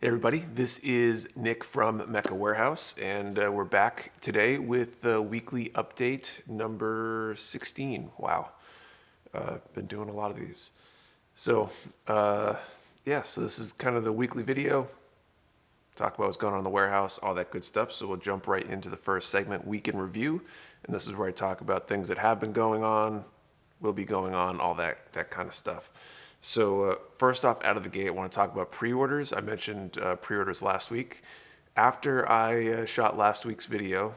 Hey everybody, this is Nick from Mecha Warehouse, and we're back today with the weekly update number 16. Wow, been doing a lot of these. So, so this is kind of the weekly video. Talk about what's going on in the warehouse, all that good stuff. So we'll jump right into the first segment, Week in Review, and this is where I talk about things that have been going on, will be going on, all that kind of stuff. So first off, out of the gate, I want to talk about pre-orders. I mentioned pre-orders last week. After I shot last week's video,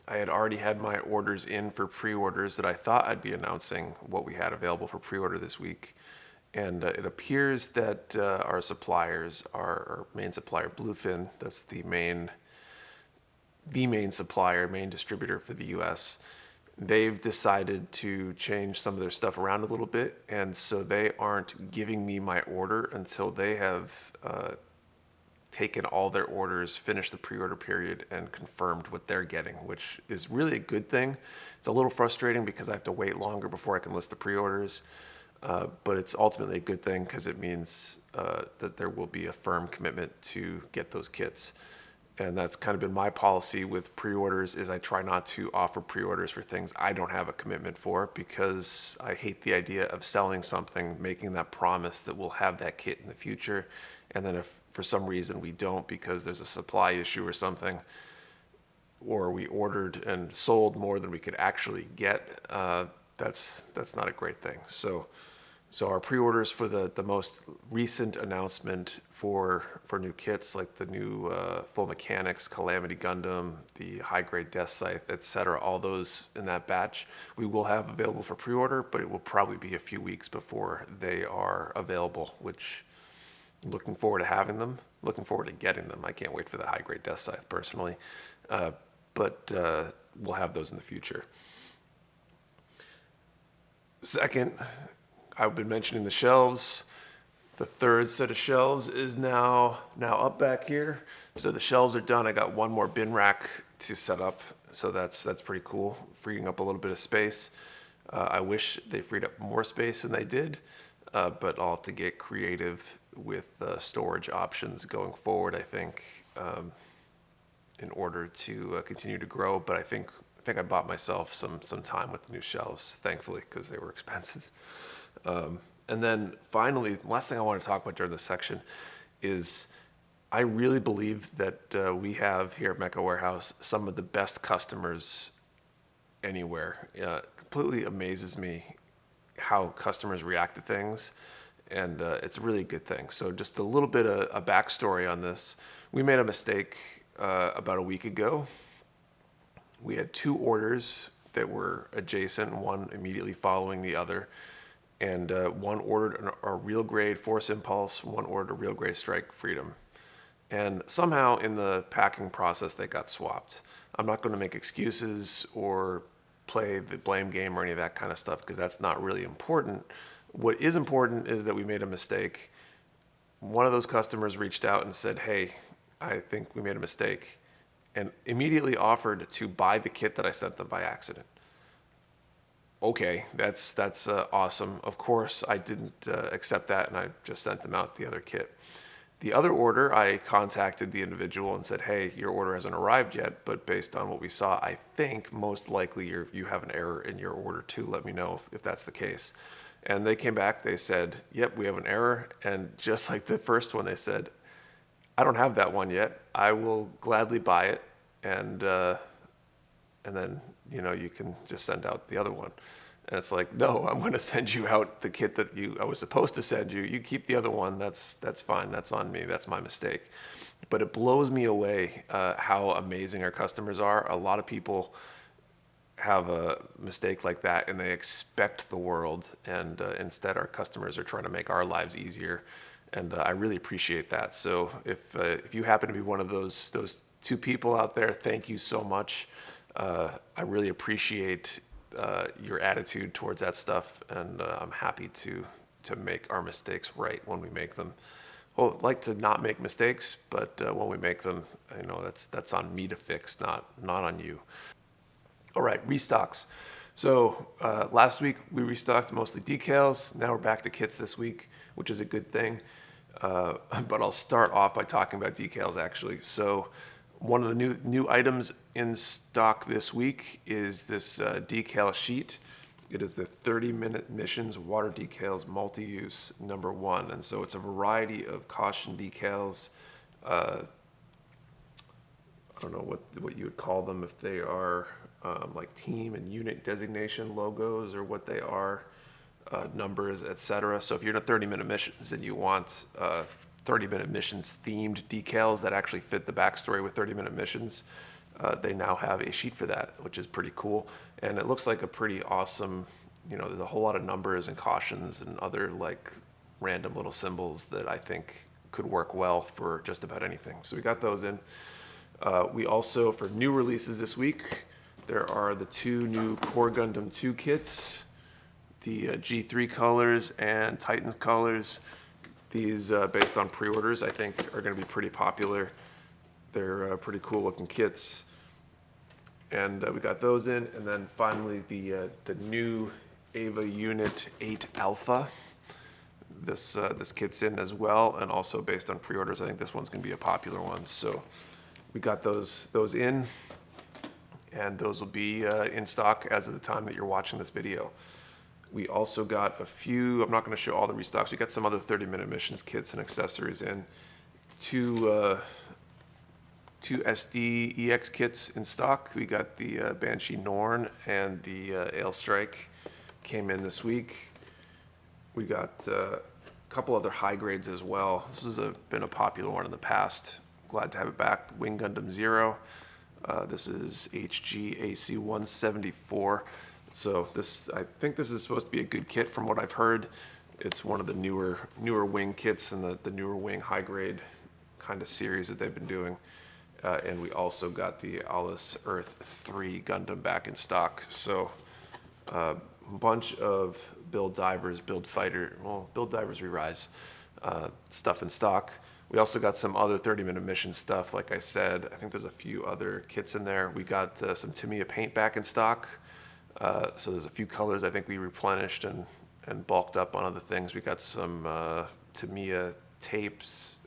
I had already had my orders in for pre-orders that I thought I'd be announcing what we had available for pre-order this week. And it appears that our suppliers, our main supplier, Bluefin, that's the main supplier, main distributor for the US, they've decided to change some of their stuff around a little bit, and so they aren't giving me my order until they have taken all their orders, finished the pre-order period, and confirmed what they're getting, which is really a good thing. It's a little frustrating because I have to wait longer before I can list the pre-orders, but it's ultimately a good thing because it means that there will be a firm commitment to get those kits. And that's kind of been my policy with pre-orders is I try not to offer pre-orders for things I don't have a commitment for, because I hate the idea of selling something, making that promise that we'll have that kit in the future, and then if for some reason we don't because there's a supply issue or something, or we ordered and sold more than we could actually get, that's not a great thing. So our pre-orders for the most recent announcement for new kits, like the new Full Mechanics, Calamity Gundam, the high-grade Death Scythe, etc., all those in that batch, we will have available for pre-order, but it will probably be a few weeks before they are available, which I'm looking forward to having them, looking forward to getting them. I can't wait for the high-grade Death Scythe personally, but we'll have those in the future. Second, I've been mentioning the shelves. The third set of shelves is now up back here. So the shelves are done. I got one more bin rack to set up, so that's pretty cool, freeing up a little bit of space. I wish they freed up more space than they did, but I'll have to get creative with storage options going forward, I think, in order to continue to grow. But I think I bought myself some time with the new shelves, thankfully, because they were expensive. And then finally, the last thing I want to talk about during this section is I really believe that we have here at Mecha Warehouse some of the best customers anywhere. Completely amazes me how customers react to things, and it's really a good thing. So just a little bit of a backstory on this. We made a mistake about a week ago. We had two orders that were adjacent, one immediately following the other. And one ordered a real grade Force Impulse, one ordered a real grade Strike Freedom. And somehow in the packing process, they got swapped. I'm not going to make excuses or play the blame game or any of that kind of stuff, because that's not really important. What is important is that we made a mistake. One of those customers reached out and said, "Hey, I think we made a mistake," and immediately offered to buy the kit that I sent them by accident. Okay, that's awesome. Of course, I didn't accept that, and I just sent them out the other kit. The other order, I contacted the individual and said, "Hey, your order hasn't arrived yet, but based on what we saw, I think most likely you have an error in your order too. Let me know if that's the case." And they came back. They said, "Yep, we have an error." And just like the first one, they said, "I don't have that one yet. I will gladly buy it, and then you can just send out the other one." And it's like, no, I'm going to send you out the kit that I was supposed to send you. You keep the other one. That's fine. That's on me. That's my mistake. But it blows me away how amazing our customers are. A lot of people have a mistake like that and they expect the world, and instead our customers are trying to make our lives easier, and I really appreciate that. So if you happen to be one of those two people out there, thank you so much. I really appreciate your attitude towards that stuff, and I'm happy to make our mistakes right when we make them. Well, I'd like to not make mistakes, but when we make them, that's on me to fix, not on you. All right, restocks. So last week we restocked mostly decals. Now we're back to kits this week, which is a good thing. But I'll start off by talking about decals actually. So one of the new items in stock this week is this decal sheet. It is the 30-minute missions water decals multi-use #1, and so it's a variety of caution decals. I don't know what you would call them, if they are like team and unit designation logos or what they are, numbers, etc. So if you're in a 30-minute missions and you want 30-minute missions themed decals that actually fit the backstory with 30-minute missions, they now have a sheet for that, which is pretty cool. And it looks like a pretty awesome, there's a whole lot of numbers and cautions and other like random little symbols that I think could work well for just about anything. So we got those in. We also, for new releases this week, there are the 2 new Core Gundam 2 kits, the G3 colors and Titans colors. These, based on pre-orders, I think are going to be pretty popular. They're pretty cool looking kits. And we got those in. And then finally, the new Ava Unit 8 Alpha. This kit's in as well, and also based on pre-orders, I think this one's going to be a popular one. So we got those in, and those will be in stock as of the time that you're watching this video. We also got a few, I'm not going to show all the restocks, we got some other 30-minute missions kits and accessories in. Two SD EX kits in stock. We got the Banshee Norn and the Ale Strike came in this week. We got a couple other high grades as well. This has been a popular one in the past. Glad to have it back. Wing Gundam Zero. This is HG-AC 174. So I think this is supposed to be a good kit from what I've heard. It's one of the newer wing kits in the newer wing high grade kind of series that they've been doing. And we also got the Alice Earth 3 Gundam back in stock. So a bunch of Build Divers Re-Rise stuff in stock. We also got some other 30-minute mission stuff. Like I said, I think there's a few other kits in there. We got some Tamiya paint back in stock. So there's a few colors I think we replenished and bulked up on other things. We got some Tamiya tapes,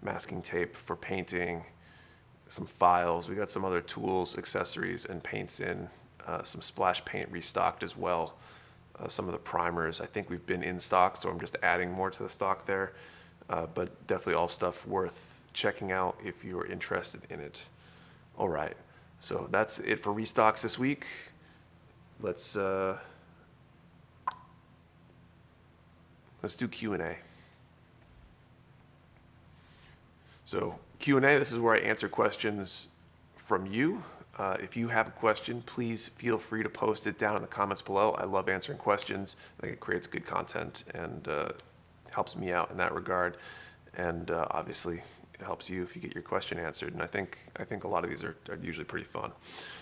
masking tape for painting, some files. We got some other tools, accessories, and paints in. Some splash paint restocked as well. Some of the primers, I think we've been in stock, so I'm just adding more to the stock there. But definitely all stuff worth checking out if you're interested in it. All right, so that's it for restocks this week. Let's do Q&A. So Q&A, this is where I answer questions from you. If you have a question, please feel free to post it down in the comments below. I love answering questions. I think it creates good content and helps me out in that regard. And obviously, it helps you if you get your question answered. And I think a lot of these are usually pretty fun.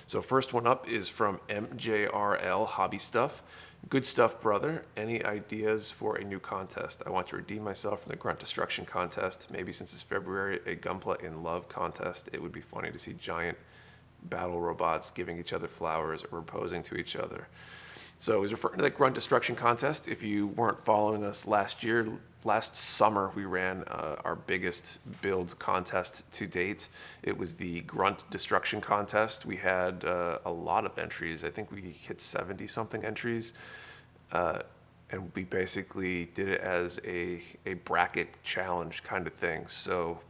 So first one up is from MJRL Hobby Stuff. Good stuff, brother. Any ideas for a new contest? I want to redeem myself from the Grunt Destruction contest. Maybe since it's February, a Gunpla in Love contest. It would be funny to see giant battle robots giving each other flowers or proposing to each other. So he's referring to the Grunt Destruction contest. If you weren't following us last summer we ran our biggest build contest to date. It was the Grunt Destruction contest. We had a lot of entries. I think we hit 70 something entries. And we basically did it as a bracket challenge kind of thing. So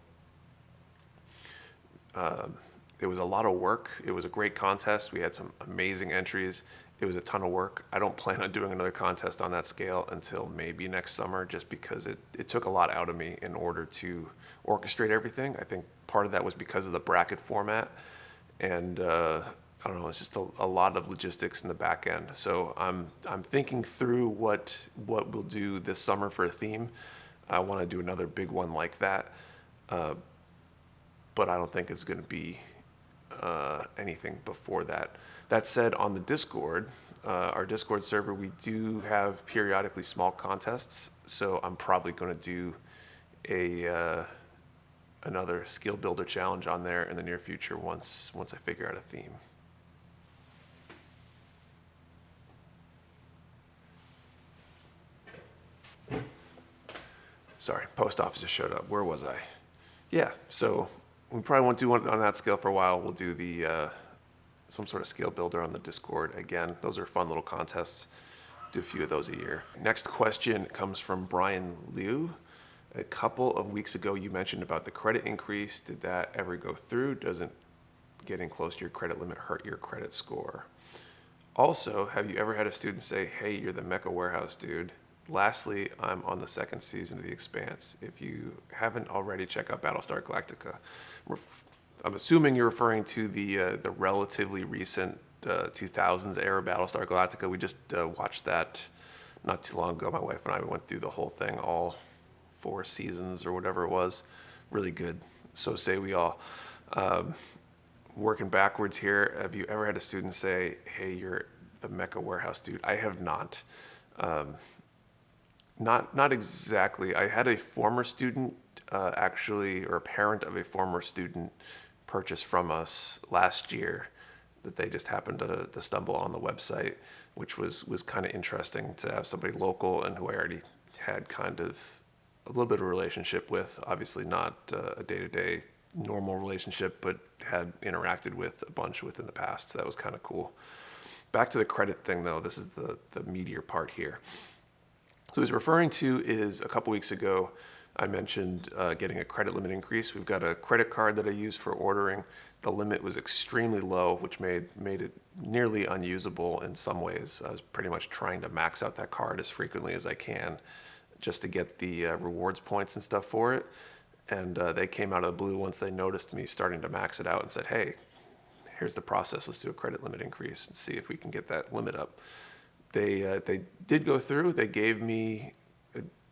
it was a lot of work. It was a great contest. We had some amazing entries. It was a ton of work. I don't plan on doing another contest on that scale until maybe next summer, just because it took a lot out of me in order to orchestrate everything. I think part of that was because of the bracket format. And I don't know, it's just a lot of logistics in the back end. So I'm thinking through what we'll do this summer for a theme. I want to do another big one like that. But I don't think it's going to be anything before that. That said, on the Discord, our Discord server, we do have periodically small contests. So I'm probably going to do another skill builder challenge on there in the near future once I figure out a theme. Sorry, post office just showed up. Where was I? Yeah, so we probably won't do one on that scale for a while. We'll do the some sort of scale builder on the Discord again. Those are fun little contests. Do a few of those a year. Next question comes from Brian Liu. A couple of weeks ago, you mentioned about the credit increase. Did that ever go through? Doesn't getting close to your credit limit hurt your credit score? Also, have you ever had a student say, hey, you're the Mecha Warehouse dude? Lastly, I'm on the second season of The Expanse. If you haven't already, check out Battlestar Galactica. I'm assuming you're referring to the relatively recent 2000s era Battlestar Galactica. We just watched that not too long ago. My wife and I went through the whole thing, all 4 seasons or whatever it was. Really good. So say we all. Working backwards here, have you ever had a student say, hey, you're the Mecha Warehouse dude? I have not. Not exactly. I had a former student, actually, or a parent of a former student, purchase from us last year that they just happened to stumble on the website, which was kind of interesting to have somebody local and who I already had kind of a little bit of a relationship with. Obviously not a day-to-day normal relationship, but had interacted with a bunch within the past. So that was kind of cool. Back to the credit thing, though. This is the meatier part here. So what he's referring to is a couple weeks ago, I mentioned getting a credit limit increase. We've got a credit card that I use for ordering. The limit was extremely low, which made it nearly unusable in some ways. I was pretty much trying to max out that card as frequently as I can just to get the rewards points and stuff for it. And they came out of the blue once they noticed me starting to max it out and said, hey, here's the process. Let's do a credit limit increase and see if we can get that limit up. They did go through. They gave me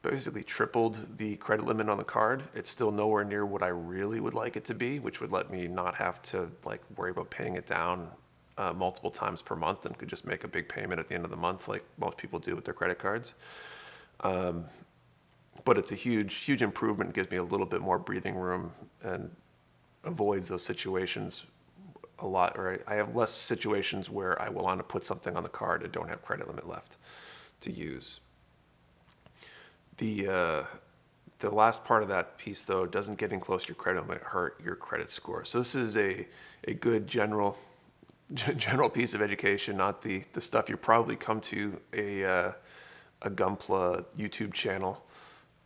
basically tripled the credit limit on the card. It's still nowhere near what I really would like it to be, which would let me not have to like worry about paying it down multiple times per month and could just make a big payment at the end of the month like most people do with their credit cards. But it's a huge improvement. It gives me a little bit more breathing room and avoids those situations a lot. Or I have less situations where I will want to put something on the card and don't have credit limit left to use. The last part of that piece, though, doesn't getting close to your credit limit hurt your credit score. So this is a good general piece of education, not the stuff you probably come to a Gunpla YouTube channel,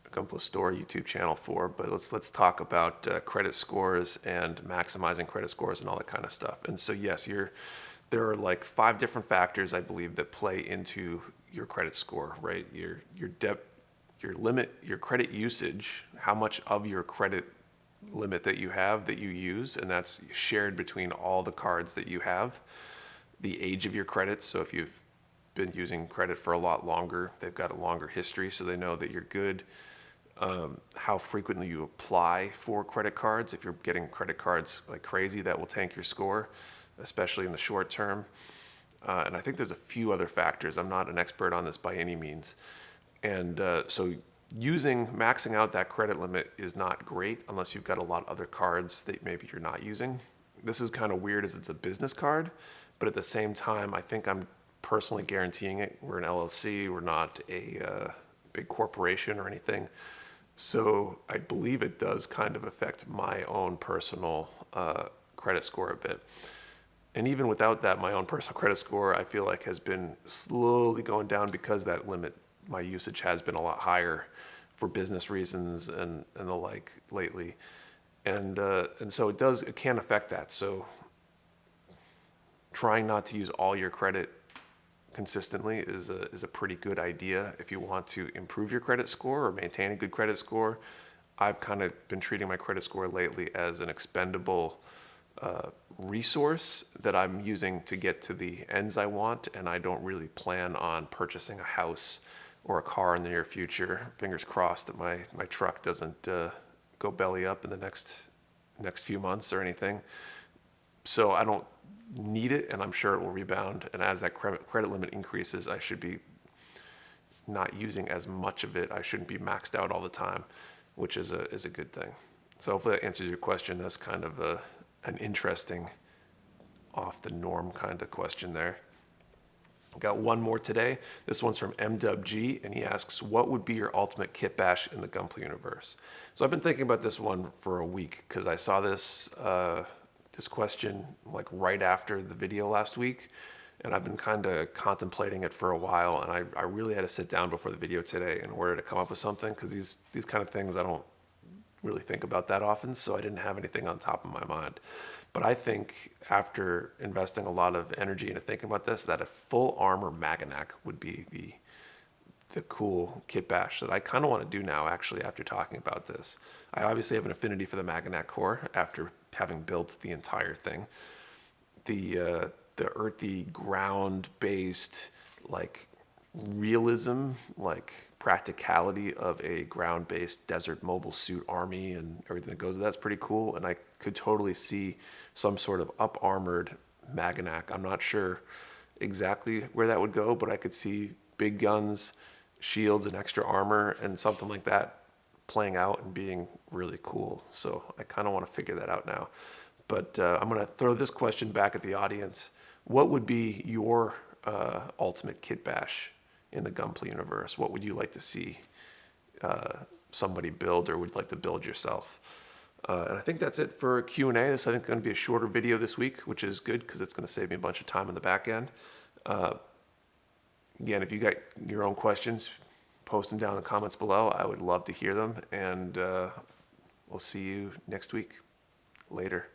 a Gunpla store YouTube channel for. But let's talk about credit scores and maximizing credit scores and all that kind of stuff. And so yes, there are like 5 different factors I believe that play into your credit score, right? Your debt, your limit, your credit usage, how much of your credit limit that you have that you use, and that's shared between all the cards that you have. The age of your credit, so if you've been using credit for a lot longer, they've got a longer history, so they know that you're good. How frequently you apply for credit cards. If you're getting credit cards like crazy, that will tank your score, especially in the short term. And I think there's a few other factors. I'm not an expert on this by any means. And so maxing out that credit limit is not great unless you've got a lot of other cards that maybe you're not using. This is kind of weird as it's a business card, but at the same time, I think I'm personally guaranteeing it. We're an LLC, we're not a big corporation or anything. So I believe it does kind of affect my own personal credit score a bit. And even without that, my own personal credit score, I feel like has been slowly going down because that limit, my usage has been a lot higher for business reasons and the like lately. And so it can affect that. So trying not to use all your credit consistently is a pretty good idea if you want to improve your credit score or maintain a good credit score. I've kind of been treating my credit score lately as an expendable resource that I'm using to get to the ends I want, and I don't really plan on purchasing a house or a car in the near future. Fingers crossed that my truck doesn't go belly up in the next few months or anything. So I don't need it, and I'm sure it will rebound. And as that credit limit increases, I should be not using as much of it. I shouldn't be maxed out all the time, which is a good thing. So hopefully that answers your question. That's kind of an interesting, off the norm kind of question there. Got one more today. This one's from MWG, and he asks, what would be your ultimate kit bash in the Gunpla universe? So I've been thinking about this one for a week because I saw this this question like right after the video last week, and I've been kind of contemplating it for a while, and I really had to sit down before the video today in order to come up with something, because these kind of things I don't really think about that often, so I didn't have anything on top of my mind. But I think after investing a lot of energy into thinking about this, that a full armor Maganak would be the cool kit bash that I kind of want to do now, actually, after talking about this. I obviously have an affinity for the Maganak core after having built the entire thing. The earthy, ground-based, like, realism, like practicality of a ground-based desert mobile suit army and everything that goes with that's pretty cool. And I could totally see some sort of up-armored Maganak. I'm not sure exactly where that would go, but I could see big guns, shields, and extra armor, and something like that playing out and being really cool. So I kind of want to figure that out now. But I'm going to throw this question back at the audience. What would be your ultimate kit bash in the Gunpla universe? What would you like to see somebody build, or would you like to build yourself? And I think that's it for Q&A. This I think is going to be a shorter video this week, which is good because it's going to save me a bunch of time in the back end. Again, if you got your own questions, post them down in the comments below. I would love to hear them, and we'll see you next week. Later.